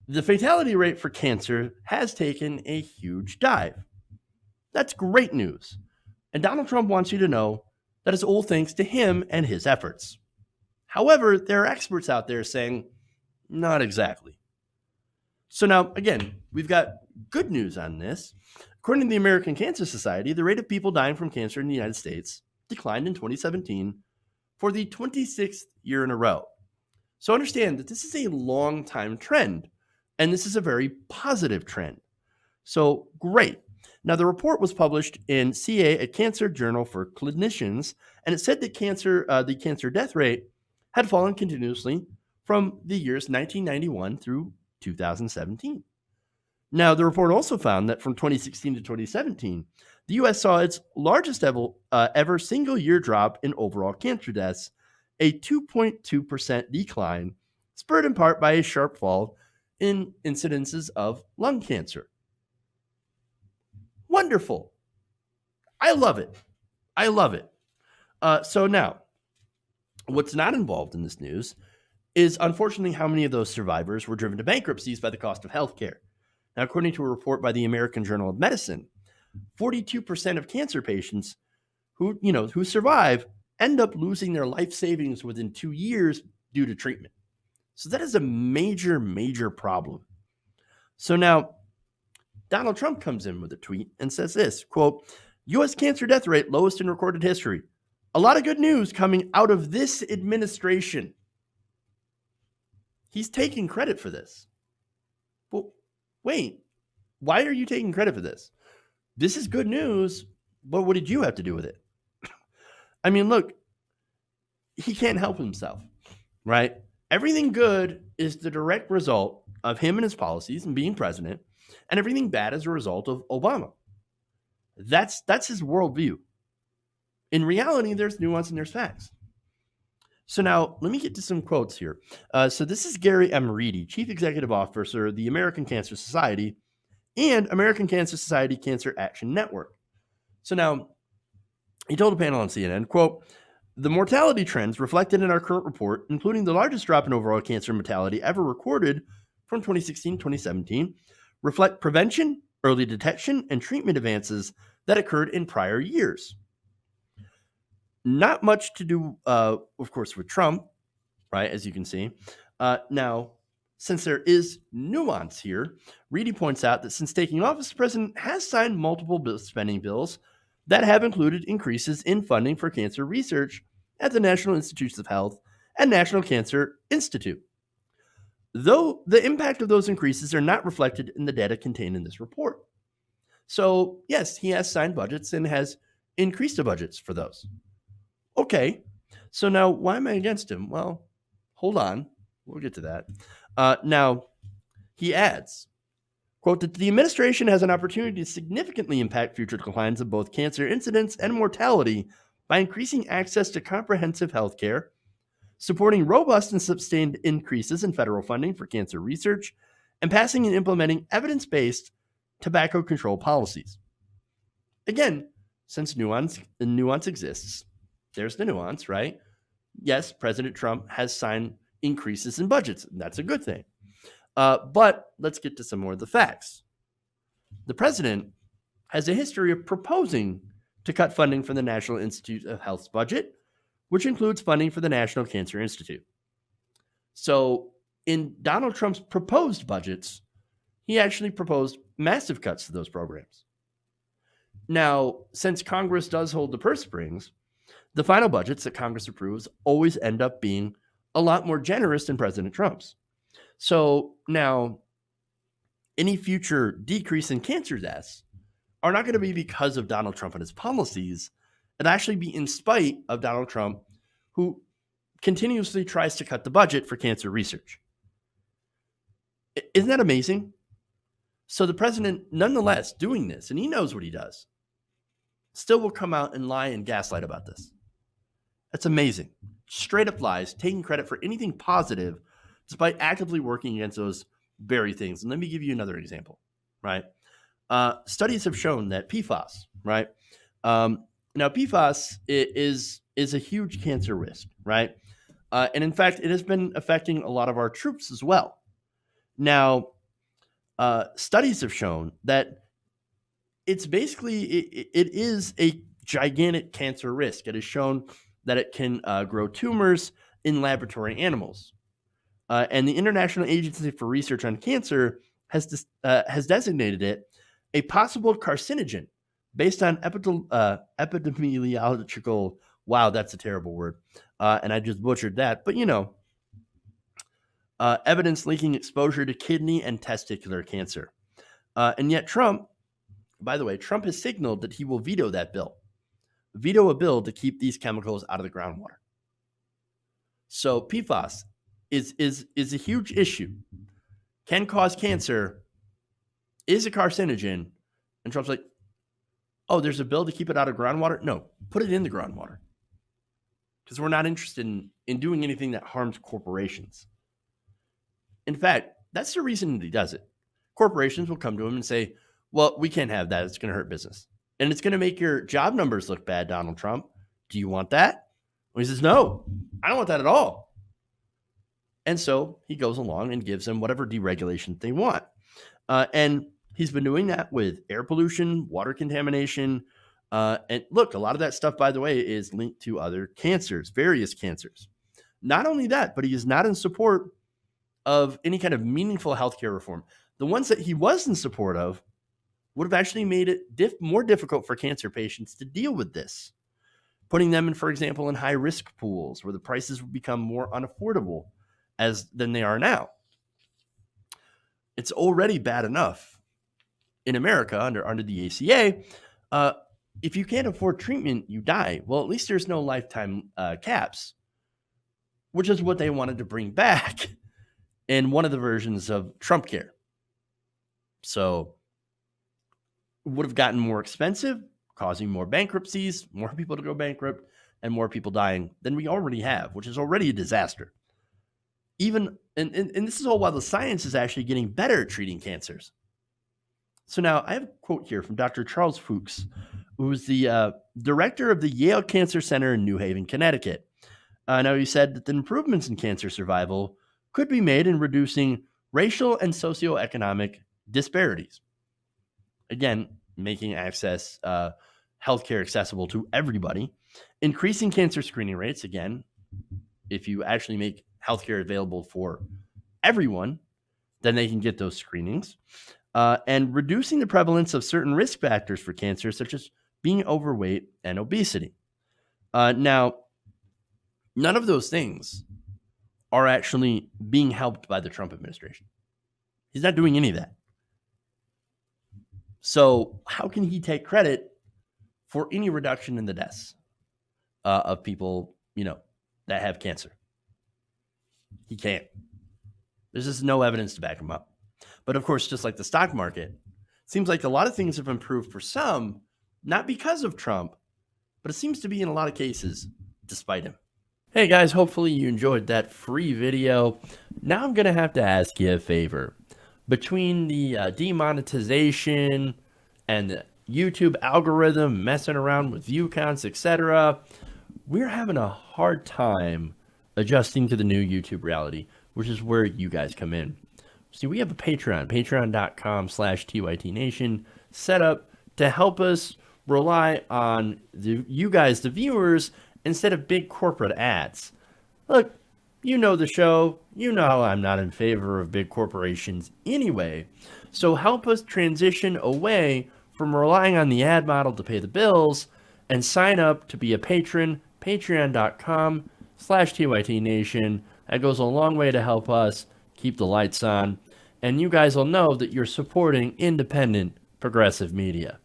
The fatality rate for cancer has taken a huge dive. That's great news. And Donald Trump wants you to know that it's all thanks to him and his efforts. However, there are experts out there saying, not exactly. So now, again, we've got good news on this. According to the American Cancer Society, the rate of people dying from cancer in the United States declined in 2017 for the 26th year in a row. So understand that this is a long time trend, and this is a very positive trend. So great. Now, the report was published in CA, a cancer journal for clinicians, and it said that the cancer death rate had fallen continuously from the years 1991 through 2017. Now, the report also found that from 2016 to 2017, the U.S. saw its largest ever single year drop in overall cancer deaths, a 2.2% decline, spurred in part by a sharp fall in incidences of lung cancer. Wonderful. I love it. I love it. So now, what's not involved in this news is unfortunately how many of those survivors were driven to bankruptcies by the cost of healthcare. Now, according to a report by the American Journal of Medicine, 42% of cancer patients who survive end up losing their life savings within 2 years due to treatment. So that is a major, major problem. So now Donald Trump comes in with a tweet and says this, quote, U.S. cancer death rate lowest in recorded history. A lot of good news coming out of this administration. He's taking credit for this. Well, wait, why are you taking credit for this? This is good news, but what did you have to do with it? I mean, look, he can't help himself, right? Everything good is the direct result of him and his policies and being president, and everything bad is a result of Obama. That's his worldview. In reality, there's nuance and there's facts. So now let me get to some quotes here. So this is Gary M. Reedy, Chief Executive Officer of the American Cancer Society and American Cancer Society Cancer Action Network. So now he told a panel on CNN, quote, the mortality trends reflected in our current report, including the largest drop in overall cancer mortality ever recorded from 2016 to 2017, reflect prevention, early detection, and treatment advances that occurred in prior years. Not much to do, of course, with Trump, right, as you can see. Now, since there is nuance here, Reedy points out that since taking office, the president has signed multiple spending bills that have included increases in funding for cancer research at the National Institutes of Health and National Cancer Institute. Though the impact of those increases are not reflected in the data contained in this report. So, yes, he has signed budgets and has increased the budgets for those. Okay, so now why am I against him? Well, hold on. We'll get to that. Now, he adds, quote, that the administration has an opportunity to significantly impact future declines of both cancer incidence and mortality by increasing access to comprehensive health care, supporting robust and sustained increases in federal funding for cancer research, and passing and implementing evidence-based tobacco control policies. Again, since nuance exists, there's the nuance, right? Yes, President Trump has signed increases in budgets, and that's a good thing. But let's get to some more of the facts. The president has a history of proposing to cut funding from the National Institute of Health's budget, which includes funding for the National Cancer Institute. So in Donald Trump's proposed budgets, he actually proposed massive cuts to those programs. Now, since Congress does hold the purse strings, the final budgets that Congress approves always end up being a lot more generous than President Trump's. So now, any future decrease in cancer deaths are not going to be because of Donald Trump and his policies. It'll actually be in spite of Donald Trump, who continuously tries to cut the budget for cancer research. Isn't that amazing? So the president, nonetheless, doing this, and he knows what he does, still will come out and lie and gaslight about this. That's amazing. Straight up lies, taking credit for anything positive, despite actively working against those very things. And let me give you another example, right? Studies have shown that PFAS, right? Now, PFAS is a huge cancer risk, right? And in fact, it has been affecting a lot of our troops as well. Now, studies have shown that it's basically it is a gigantic cancer risk. It is shown that it can grow tumors in laboratory animals, and the International Agency for Research on Cancer has designated it a possible carcinogen based on epidemiological. Wow, that's a terrible word, and I just butchered that. But evidence linking exposure to kidney and testicular cancer. And yet Trump, by the way, Trump has signaled that he will veto that bill, veto a bill to keep these chemicals out of the groundwater. So PFAS is a huge issue, can cause cancer, is a carcinogen, and Trump's like, oh, there's a bill to keep it out of groundwater? No, put it in the groundwater. Because we're not interested in doing anything that harms corporations. In fact, that's the reason that he does it. Corporations will come to him and say, well, we can't have that. It's going to hurt business. And it's going to make your job numbers look bad, Donald Trump. Do you want that? Well, he says, no, I don't want that at all. And so he goes along and gives them whatever deregulation they want. And he's been doing that with air pollution, water contamination. And look, a lot of that stuff, by the way, is linked to other cancers, various cancers. Not only that, but he is not in support of any kind of meaningful healthcare reform. The ones that he was in support of would have actually made it more difficult for cancer patients to deal with this, putting them in, for example, in high-risk pools where the prices would become more unaffordable than they are now. It's already bad enough in America under the ACA. If you can't afford treatment, you die. Well, at least there's no lifetime caps, which is what they wanted to bring back in one of the versions of Trump Care. So it would have gotten more expensive, causing more bankruptcies, more people to go bankrupt, and more people dying than we already have, which is already a disaster. And this is all while the science is actually getting better at treating cancers. So now I have a quote here from Dr. Charles Fuchs, who is the director of the Yale Cancer Center in New Haven, Connecticut. Now he said that the improvements in cancer survival could be made in reducing racial and socioeconomic disparities. Again, making access healthcare accessible to everybody, increasing cancer screening rates. Again, if you actually make healthcare available for everyone, then they can get those screenings, and reducing the prevalence of certain risk factors for cancer, such as being overweight and obesity. Now, none of those things are actually being helped by the Trump administration. He's not doing any of that. So how can he take credit for any reduction in the deaths of people, that have cancer? He can't. There's just no evidence to back him up. But of course, just like the stock market, it seems like a lot of things have improved for some, not because of Trump, but it seems to be in a lot of cases despite him. Hey guys, hopefully you enjoyed that free video. Now I'm going to have to ask you a favor. Between the demonetization and the YouTube algorithm messing around with view counts, etc., we're having a hard time adjusting to the new YouTube reality, which is where you guys come in. See, we have a Patreon, patreon.com/TYTNation, set up to help us rely on you guys, the viewers, instead of big corporate ads. Look, you know the show. You know I'm not in favor of big corporations anyway. So help us transition away from relying on the ad model to pay the bills and sign up to be a patron, patreon.com/TYTNation. That goes a long way to help us keep the lights on. And you guys will know that you're supporting independent progressive media.